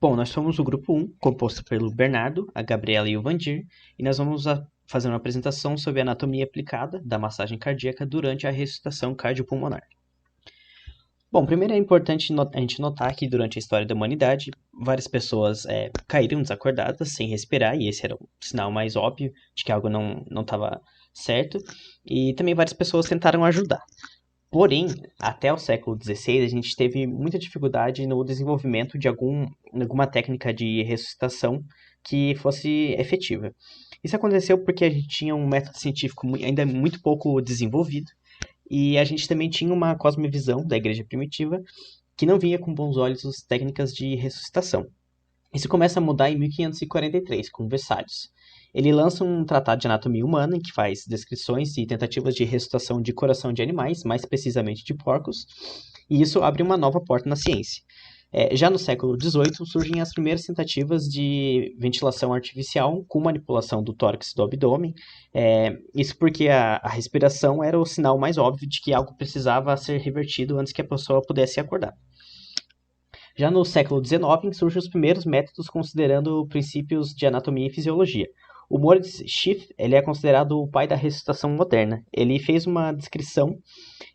Bom, nós somos o grupo 1, composto pelo Bernardo, a Gabriela e o Vandir, e nós vamos fazer uma apresentação sobre a anatomia aplicada da massagem cardíaca durante a ressuscitação cardiopulmonar. Bom, primeiro é importante a gente notar que durante a história da humanidade, várias pessoas caíram desacordadas, sem respirar, e esse era o sinal mais óbvio de que algo não estava certo, e também várias pessoas tentaram ajudar. Porém, até o século XVI, a gente teve muita dificuldade no desenvolvimento de alguma técnica de ressuscitação que fosse efetiva. Isso aconteceu porque a gente tinha um método científico ainda muito pouco desenvolvido e a gente também tinha uma cosmovisão da igreja primitiva que não via com bons olhos as técnicas de ressuscitação. Isso começa a mudar em 1543, com Versalhes. Ele lança um tratado de anatomia humana, em que faz descrições e tentativas de ressuscitação de coração de animais, mais precisamente de porcos, e isso abre uma nova porta na ciência. Já no século XVIII surgem as primeiras tentativas de ventilação artificial com manipulação do tórax e do abdômen, isso porque a respiração era o sinal mais óbvio de que algo precisava ser revertido antes que a pessoa pudesse acordar. Já no século XIX, surgem os primeiros métodos considerando princípios de anatomia e fisiologia. O Moritz Schiff ele é considerado o pai da ressuscitação moderna. Ele fez uma descrição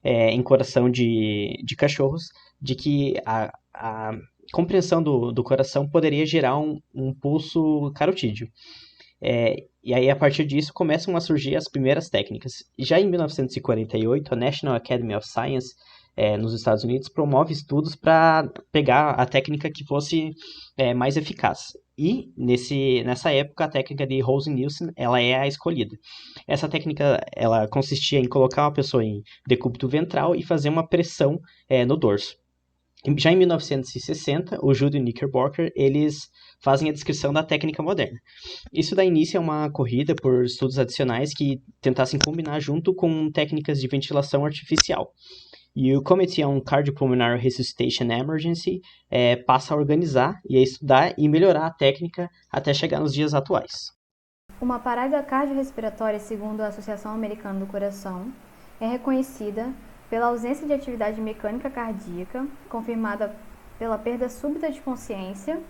em coração de cachorros de que a compreensão do coração poderia gerar um pulso carotídeo. E aí, a partir disso, começam a surgir as primeiras técnicas. Já em 1948, a National Academy of Science nos Estados Unidos promove estudos para pegar a técnica que fosse mais eficaz. E nessa época a técnica de Rosen-Nielsen ela é a escolhida. Essa técnica ela consistia em colocar uma pessoa em decúbito ventral e fazer uma pressão no dorso. Já em 1960, o Judd e o Knickerbocker eles fazem a descrição da técnica moderna. Isso dá início a uma corrida por estudos adicionais que tentassem combinar junto com técnicas de ventilação artificial. E o Committee on Cardiopulmonary Resuscitation Emergency passa a organizar e a estudar e melhorar a técnica até chegar nos dias atuais. Uma parada cardiorrespiratória, segundo a Associação Americana do Coração, é reconhecida pela ausência de atividade mecânica cardíaca, confirmada pela perda súbita de consciência,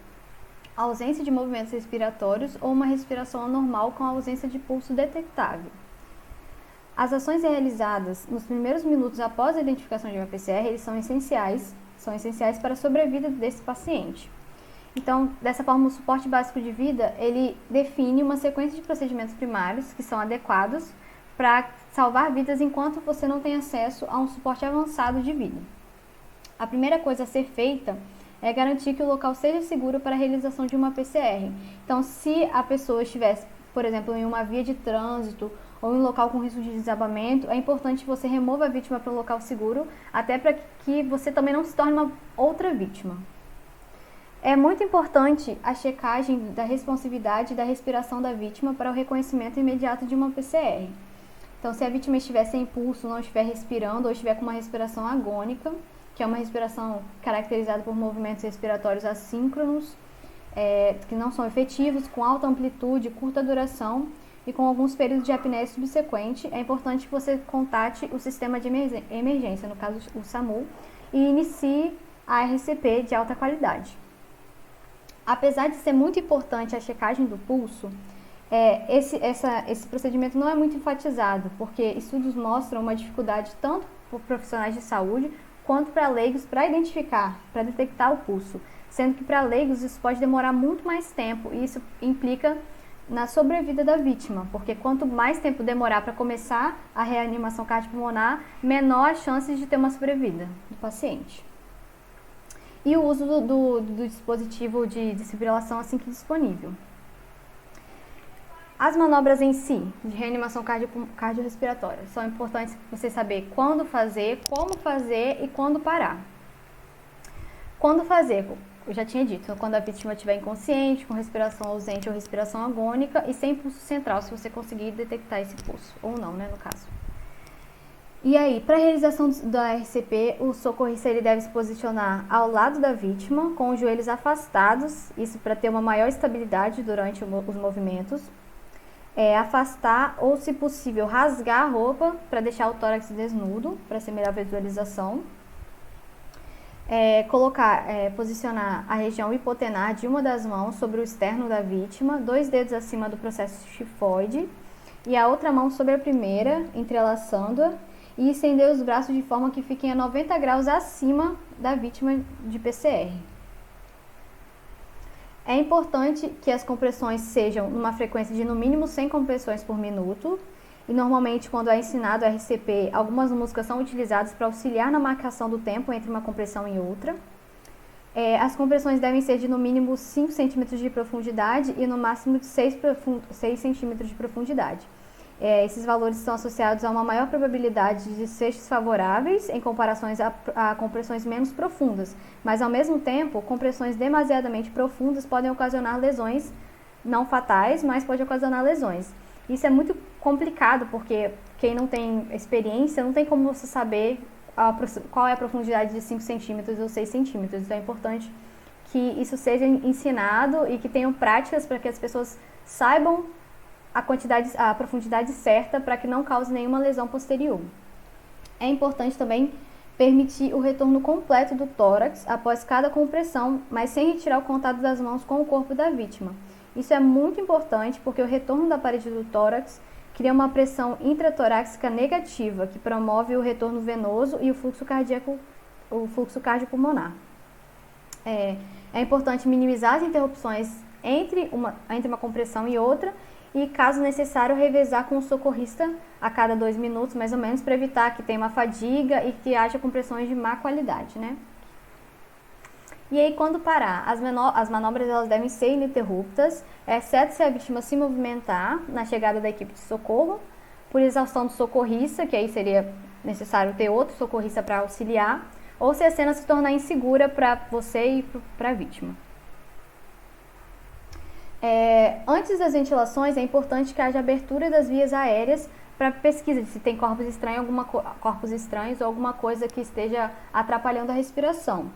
ausência de movimentos respiratórios ou uma respiração anormal com ausência de pulso detectável. As ações realizadas nos primeiros minutos após a identificação de uma PCR, eles são essenciais para a sobrevida desse paciente. Então, dessa forma, o suporte básico de vida, ele define uma sequência de procedimentos primários que são adequados para salvar vidas enquanto você não tem acesso a um suporte avançado de vida. A primeira coisa a ser feita é garantir que o local seja seguro para a realização de uma PCR. Então, se a pessoa estivesse, por exemplo, em uma via de trânsito ou em um local com risco de desabamento, é importante que você remova a vítima para um local seguro, até para que você também não se torne uma outra vítima. É muito importante a checagem da responsividade e da respiração da vítima para o reconhecimento imediato de uma PCR. Então, se a vítima estiver sem pulso, não estiver respirando ou estiver com uma respiração agônica, que é uma respiração caracterizada por movimentos respiratórios assíncronos, que não são efetivos, com alta amplitude, curta duração e com alguns períodos de apneia subsequente, é importante que você contate o sistema de emergência, no caso o SAMU, e inicie a RCP de alta qualidade. Apesar de ser muito importante a checagem do pulso, esse procedimento não é muito enfatizado, porque estudos mostram uma dificuldade tanto por profissionais de saúde quanto para leigos para identificar, para detectar o pulso, sendo que para leigos isso pode demorar muito mais tempo e isso implica na sobrevida da vítima, porque quanto mais tempo demorar para começar a reanimação cardiopulmonar, menor as chances de ter uma sobrevida do paciente. E o uso do dispositivo de desfibrilação assim que disponível. As manobras em si, de reanimação cardiorrespiratória, são importantes você saber quando fazer, como fazer e quando parar. Quando fazer, eu já tinha dito, quando a vítima estiver inconsciente, com respiração ausente ou respiração agônica e sem pulso central, se você conseguir detectar esse pulso, ou não, né, no caso. E aí, para a realização da RCP, o socorrista ele deve se posicionar ao lado da vítima, com os joelhos afastados, isso para ter uma maior estabilidade durante os movimentos. Afastar ou, se possível, rasgar a roupa para deixar o tórax desnudo, para ser melhor visualização. Posicionar a região hipotenar de uma das mãos sobre o externo da vítima, 2 dedos acima do processo tifoide e a outra mão sobre a primeira, entrelaçando-a, e estender os braços de forma que fiquem a 90 graus acima da vítima de PCR. É importante que as compressões sejam numa frequência de no mínimo 100 compressões por minuto, e normalmente quando é ensinado o RCP, algumas músicas são utilizadas para auxiliar na marcação do tempo entre uma compressão e outra. As compressões devem ser de no mínimo 5 centímetros de profundidade e no máximo de 6 centímetros de profundidade. Esses valores estão associados a uma maior probabilidade de desfechos favoráveis em comparações a compressões menos profundas, mas ao mesmo tempo, compressões demasiadamente profundas podem ocasionar lesões não fatais, mas pode ocasionar lesões. Isso é muito complicado porque quem não tem experiência não tem como você saber qual é a profundidade de 5 centímetros ou 6 centímetros. Então é importante que isso seja ensinado e que tenham práticas para que as pessoas saibam a profundidade certa para que não cause nenhuma lesão posterior. É importante também permitir o retorno completo do tórax após cada compressão, mas sem retirar o contato das mãos com o corpo da vítima. Isso é muito importante porque o retorno da parede do tórax cria uma pressão intratorácica negativa que promove o retorno venoso e o fluxo cardiopulmonar. É importante minimizar as interrupções entre uma compressão e outra e, caso necessário, revezar com o socorrista a cada 2 minutos, mais ou menos, para evitar que tenha uma fadiga e que haja compressões de má qualidade, né? E aí, quando parar, as manobras elas devem ser ininterruptas, exceto se a vítima se movimentar na chegada da equipe de socorro, por exaustão do socorrista, que aí seria necessário ter outro socorrista para auxiliar, ou se a cena se tornar insegura para você e para a vítima. Antes das ventilações, é importante que haja abertura das vias aéreas para pesquisa de se tem corpos estranhos ou alguma coisa que esteja atrapalhando a respiração.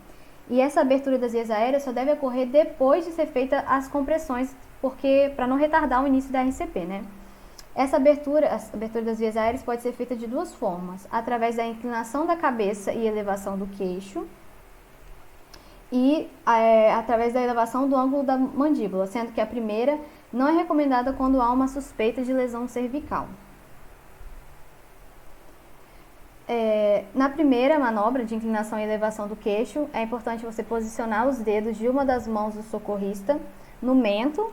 E essa abertura das vias aéreas só deve ocorrer depois de ser feita as compressões, porque para não retardar o início da RCP, né? Essa abertura das vias aéreas pode ser feita de 2 formas: através da inclinação da cabeça e elevação do queixo, e através da elevação do ângulo da mandíbula, sendo que a primeira não é recomendada quando há uma suspeita de lesão cervical. Na primeira manobra de inclinação e elevação do queixo, é importante você posicionar os dedos de uma das mãos do socorrista no mento,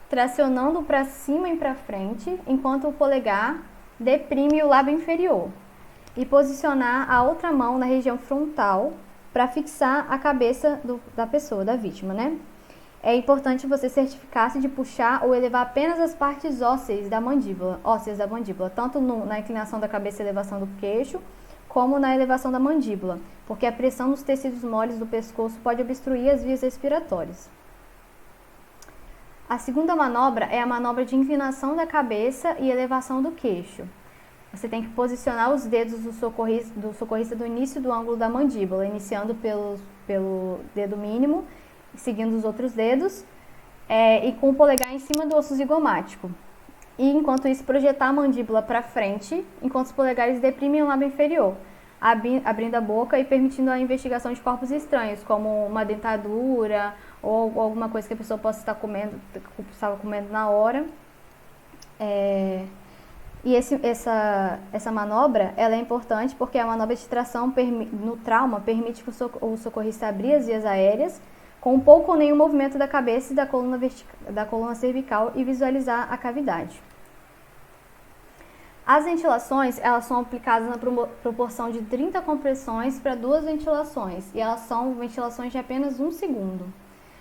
tracionando para cima e para frente, enquanto o polegar deprime o lábio inferior, e posicionar a outra mão na região frontal para fixar a cabeça da pessoa, da vítima, né? É importante você certificar-se de puxar ou elevar apenas as partes ósseas da mandíbula, tanto na inclinação da cabeça e elevação do queixo, como na elevação da mandíbula, porque a pressão nos tecidos moles do pescoço pode obstruir as vias respiratórias. A segunda manobra é a manobra de inclinação da cabeça e elevação do queixo. Você tem que posicionar os dedos do socorrista do início do ângulo da mandíbula, iniciando pelo dedo mínimo, seguindo os outros dedos, e com o polegar em cima do osso zigomático. E, enquanto isso, projetar a mandíbula para frente, enquanto os polegares deprimem o lábio inferior, abrindo a boca e permitindo a investigação de corpos estranhos, como uma dentadura ou alguma coisa que a pessoa possa estar estava comendo na hora. E essa manobra ela é importante porque a manobra de tração no trauma permite que o socorrista abrir as vias aéreas com pouco ou nenhum movimento da cabeça e da coluna cervical e visualizar a cavidade. As ventilações elas são aplicadas na proporção de 30 compressões para 2 ventilações e elas são ventilações de apenas 1 segundo.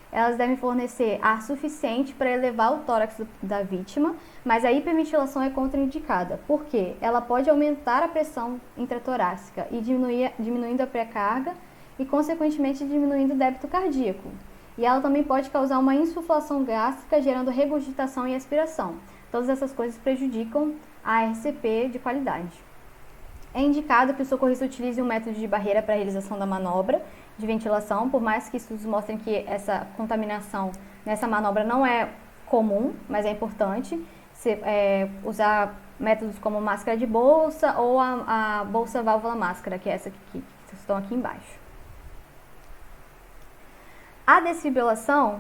Elas devem fornecer ar suficiente para elevar o tórax da vítima, mas a hiperventilação é contraindicada, porque ela pode aumentar a pressão intratorácica e diminuindo a pré-carga e, consequentemente, diminuindo o débito cardíaco. E ela também pode causar uma insuflação gástrica, gerando regurgitação e aspiração. Todas essas coisas prejudicam a RCP de qualidade. É indicado que o socorrista utilize um método de barreira para a realização da manobra de ventilação, por mais que estudos mostrem que essa contaminação nessa manobra não é comum, mas é importante usar métodos como máscara de bolsa ou a bolsa válvula máscara, que é essa que estão aqui embaixo. A desfibrilação,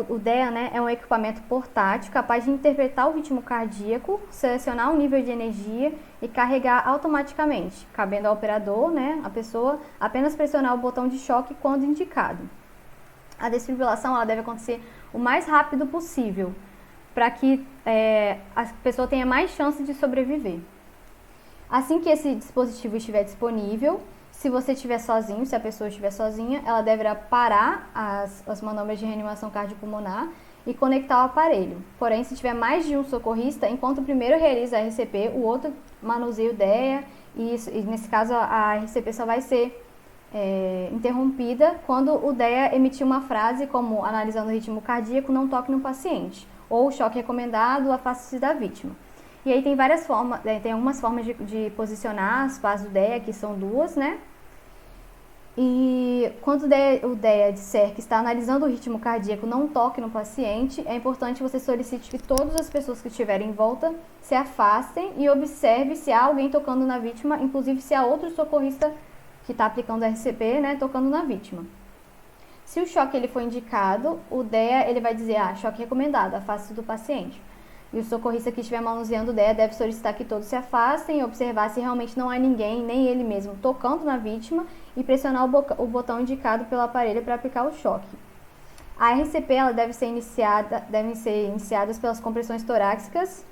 o DEA, né, é um equipamento portátil capaz de interpretar o ritmo cardíaco, selecionar o nível de energia e carregar automaticamente, cabendo ao operador, né, a pessoa, apenas pressionar o botão de choque quando indicado. A desfibrilação ela deve acontecer o mais rápido possível, para que a pessoa tenha mais chance de sobreviver. Assim que esse dispositivo estiver disponível, se você estiver sozinho, se a pessoa estiver sozinha, ela deverá parar as manobras de reanimação cardiopulmonar e conectar o aparelho. Porém, se tiver mais de um socorrista, enquanto o primeiro realiza a RCP, o outro manuseia o DEA e nesse caso a RCP só vai ser interrompida quando o DEA emitir uma frase como analisando o ritmo cardíaco, não toque no paciente, ou choque recomendado, afaste-se da vítima. E aí tem várias formas, tem algumas formas de posicionar as fases do DEA, que são duas, né? E quando o DEA disser que está analisando o ritmo cardíaco, não toque no paciente, é importante você solicite que todas as pessoas que estiverem em volta se afastem e observe se há alguém tocando na vítima, inclusive se há outro socorrista que está aplicando RCP, né, tocando na vítima. Se o choque ele for indicado, o DEA ele vai dizer, choque recomendado, afaste-se do paciente. E o socorrista que estiver manuseando o DEA deve solicitar que todos se afastem e observar se realmente não há ninguém, nem ele mesmo, tocando na vítima e pressionar o botão indicado pelo aparelho para aplicar o choque. A RCP ela devem ser iniciadas pelas compressões torácicas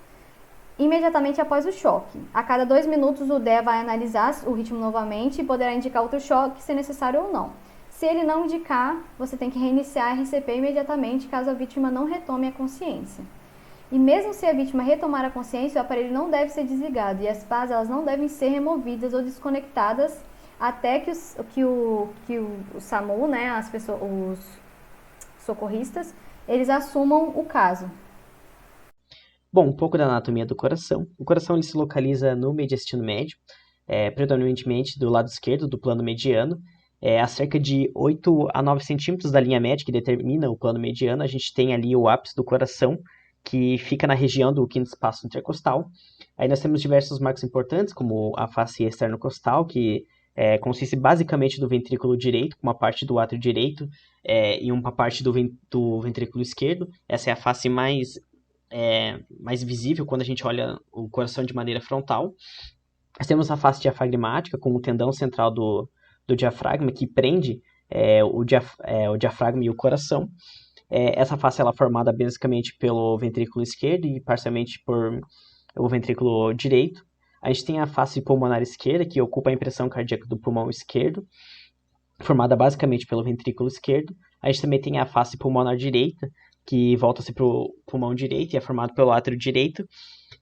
imediatamente após o choque. A cada 2 minutos o DEA vai analisar o ritmo novamente e poderá indicar outro choque se necessário ou não. Se ele não indicar, você tem que reiniciar a RCP imediatamente caso a vítima não retome a consciência. E mesmo se a vítima retomar a consciência, o aparelho não deve ser desligado e as pás elas não devem ser removidas ou desconectadas até que o SAMU, né, os socorristas, eles assumam o caso. Bom, um pouco da anatomia do coração. O coração ele se localiza no mediastino médio, predominantemente do lado esquerdo do plano mediano, a cerca de 8 a 9 centímetros da linha média que determina o plano mediano. A gente tem ali o ápice do coração, que fica na região do quinto espaço intercostal. Aí nós temos diversos marcos importantes, como a face externocostal, que consiste basicamente do ventrículo direito, com uma parte do átrio direito e uma parte do ventrículo esquerdo. Essa é a face mais visível quando a gente olha o coração de maneira frontal. Nós temos a face diafragmática, com o tendão central do diafragma, que prende o diafragma e o coração. Essa face ela é formada basicamente pelo ventrículo esquerdo e parcialmente por o ventrículo direito. A gente tem a face pulmonar esquerda, que ocupa a impressão cardíaca do pulmão esquerdo, formada basicamente pelo ventrículo esquerdo. A gente também tem a face pulmonar direita, que volta-se para o pulmão direito e é formado pelo átrio direito.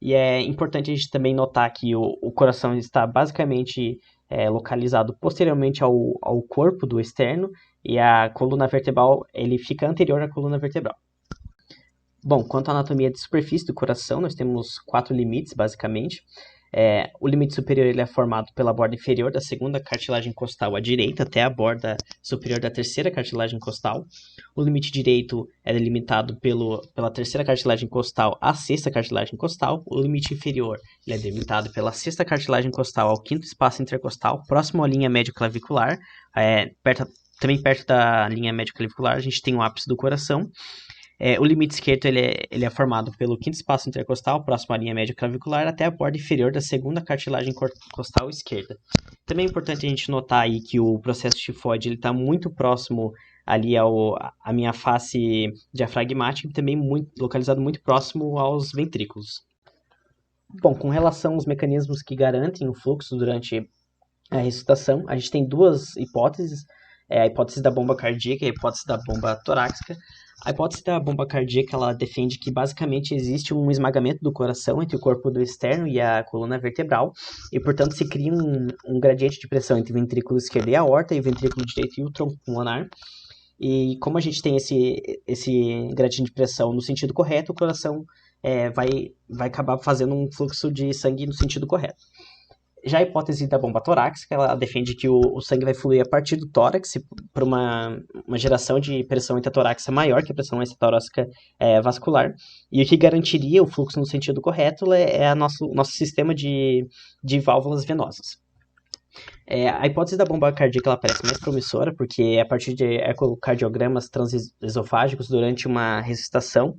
E é importante a gente também notar que o coração está basicamente localizado posteriormente ao corpo do externo, e a coluna vertebral ele fica anterior à coluna vertebral. Bom, quanto à anatomia de superfície do coração, nós temos 4 limites, basicamente. O limite superior ele é formado pela borda inferior da segunda cartilagem costal à direita até a borda superior da terceira cartilagem costal. O limite direito é delimitado pela terceira cartilagem costal à sexta cartilagem costal. O limite inferior ele é delimitado pela sexta cartilagem costal ao quinto espaço intercostal, próximo à linha médio-clavicular. Também perto da linha médio-clavicular a gente tem o ápice do coração. O limite esquerdo ele é formado pelo quinto espaço intercostal, próximo à linha média clavicular, até a borda inferior da segunda cartilagem costal esquerda. Também é importante a gente notar aí que o processo tifoide está muito próximo ali à minha face diafragmática e também localizado muito próximo aos ventrículos. Bom, com relação aos mecanismos que garantem o fluxo durante a ressuscitação, a gente tem duas hipóteses, a hipótese da bomba cardíaca e a hipótese da bomba torácica. A hipótese da bomba cardíaca ela defende que basicamente existe um esmagamento do coração entre o corpo do externo e a coluna vertebral e, portanto, se cria um gradiente de pressão entre o ventrículo esquerdo e a aorta e o ventrículo direito e o tronco pulmonar. E como a gente tem esse gradiente de pressão no sentido correto, o coração vai acabar fazendo um fluxo de sangue no sentido correto. Já a hipótese da bomba torácica, ela defende que o sangue vai fluir a partir do tórax para uma geração de pressão intratorácica maior que a pressão extratorácica vascular. E o que garantiria o fluxo no sentido correto é o nosso sistema de válvulas venosas. A hipótese da bomba cardíaca ela parece mais promissora, porque a partir de ecocardiogramas transesofágicos durante uma ressuscitação,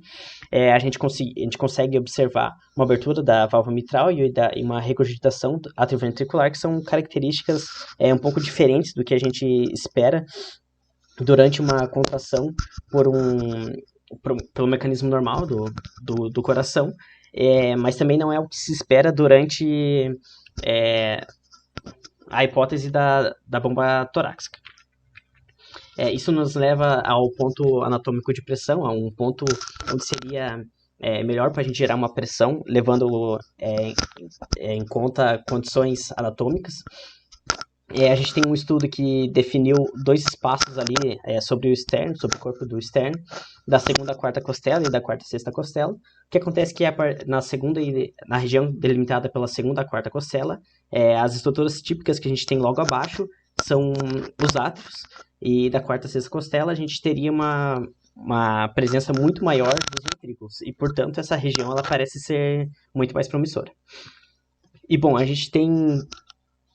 a gente consegue observar uma abertura da válvula mitral e uma regurgitação atrioventricular, que são características um pouco diferentes do que a gente espera durante uma contração pelo mecanismo normal do coração, mas também não é o que se espera durante a hipótese da bomba torácica. Isso nos leva ao ponto anatômico de pressão, a um ponto onde seria melhor para a gente gerar uma pressão, levando em conta condições anatômicas. A gente tem um estudo que definiu 2 espaços ali sobre o externo, sobre o corpo do externo, da segunda à quarta costela e da quarta à sexta costela. O que acontece é que na região delimitada pela segunda à quarta costela, as estruturas típicas que a gente tem logo abaixo são os átrios, e da quarta à sexta costela a gente teria uma presença muito maior dos ventrículos, e portanto essa região ela parece ser muito mais promissora. E bom, a gente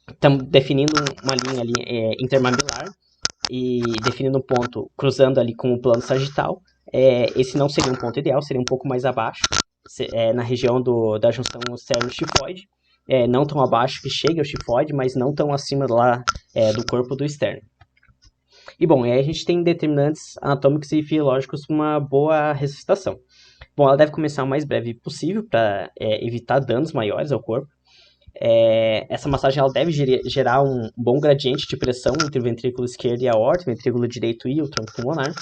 estamos definindo uma linha ali intermamelar e definindo um ponto cruzando ali com o plano sagital. Esse não seria um ponto ideal, seria um pouco mais abaixo, na região da junção externo-xifoide, não tão abaixo que chegue ao xifoide, mas não tão acima lá do corpo do externo. E bom, aí a gente tem determinantes anatômicos e fisiológicos para uma boa ressuscitação. Bom, ela deve começar o mais breve possível para evitar danos maiores ao corpo. Essa massagem ela deve gerar um bom gradiente de pressão entre o ventrículo esquerdo e a aorta, o ventrículo direito e o tronco pulmonar.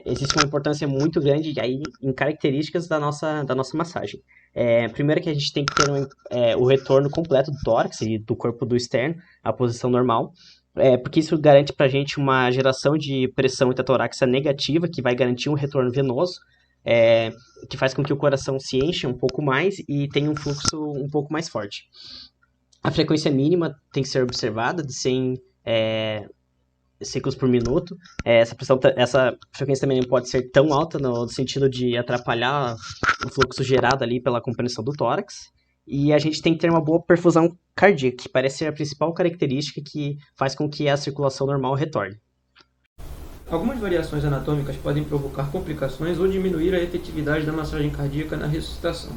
Existe uma importância muito grande aí em características da nossa massagem. Primeiro que a gente tem que ter o retorno completo do tórax e do corpo do externo à posição normal, porque isso garante para a gente uma geração de pressão intratorácica negativa, que vai garantir um retorno venoso, que faz com que o coração se encha um pouco mais e tenha um fluxo um pouco mais forte. A frequência mínima tem que ser observada de 100 ciclos por minuto. Essa frequência também não pode ser tão alta no sentido de atrapalhar o fluxo gerado ali pela compressão do tórax. E a gente tem que ter uma boa perfusão cardíaca, que parece ser a principal característica que faz com que a circulação normal retorne. Algumas variações anatômicas podem provocar complicações ou diminuir a efetividade da massagem cardíaca na ressuscitação.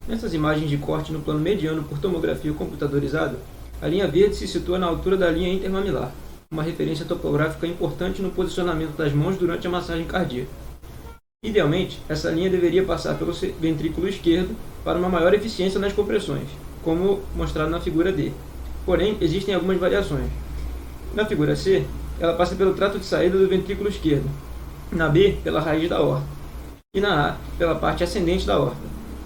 Nessas imagens de corte no plano mediano por tomografia computadorizada, a linha verde se situa na altura da linha intermamelar, uma referência topográfica importante no posicionamento das mãos durante a massagem cardíaca. Idealmente, essa linha deveria passar pelo ventrículo esquerdo para uma maior eficiência nas compressões, como mostrado na figura D. Porém, existem algumas variações. Na figura C, ela passa pelo trato de saída do ventrículo esquerdo, na B, pela raiz da aorta, e na A, pela parte ascendente da aorta.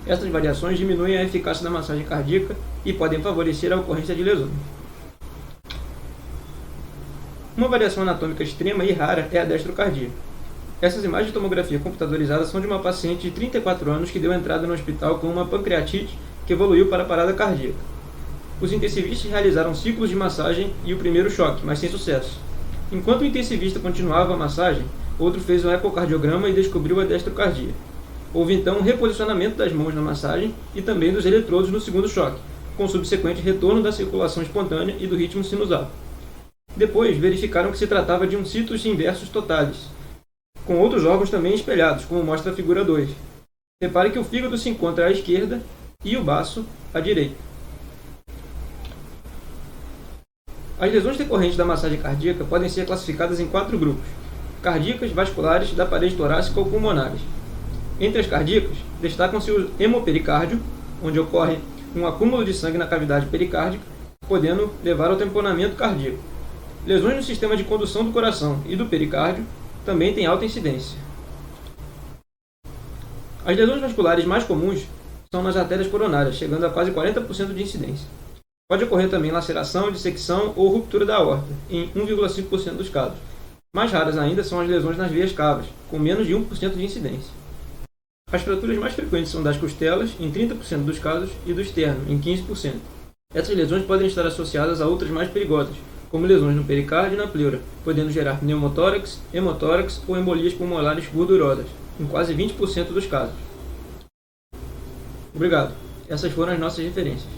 Essas variações diminuem a eficácia da massagem cardíaca e podem favorecer a ocorrência de lesões. Uma variação anatômica extrema e rara é a destrocardia. Essas imagens de tomografia computadorizada são de uma paciente de 34 anos que deu entrada no hospital com uma pancreatite que evoluiu para parada cardíaca. Os intensivistas realizaram ciclos de massagem e o primeiro choque, mas sem sucesso. Enquanto o intensivista continuava a massagem, outro fez um ecocardiograma e descobriu a destrocardia. Houve então um reposicionamento das mãos na massagem e também dos eletrodos no segundo choque, com subsequente retorno da circulação espontânea e do ritmo sinusal. Depois, verificaram que se tratava de um situs inversus totalis, com outros órgãos também espelhados, como mostra a figura 2. Repare que o fígado se encontra à esquerda e o baço à direita. As lesões decorrentes da massagem cardíaca podem ser classificadas em 4 grupos: cardíacas, vasculares, da parede torácica ou pulmonares. Entre as cardíacas, destacam-se o hemopericárdio, onde ocorre um acúmulo de sangue na cavidade pericárdica, podendo levar ao tamponamento cardíaco. Lesões no sistema de condução do coração e do pericárdio também têm alta incidência. As lesões vasculares mais comuns são nas artérias coronárias, chegando a quase 40% de incidência. Pode ocorrer também laceração, dissecção ou ruptura da aorta, em 1,5% dos casos. Mais raras ainda são as lesões nas veias cavas, com menos de 1% de incidência. As fraturas mais frequentes são das costelas, em 30% dos casos, e do externo, em 15%. Essas lesões podem estar associadas a outras mais perigosas, como lesões no pericárdio e na pleura, podendo gerar pneumotórax, hemotórax ou embolias pulmonares gordurosas, em quase 20% dos casos. Obrigado. Essas foram as nossas referências.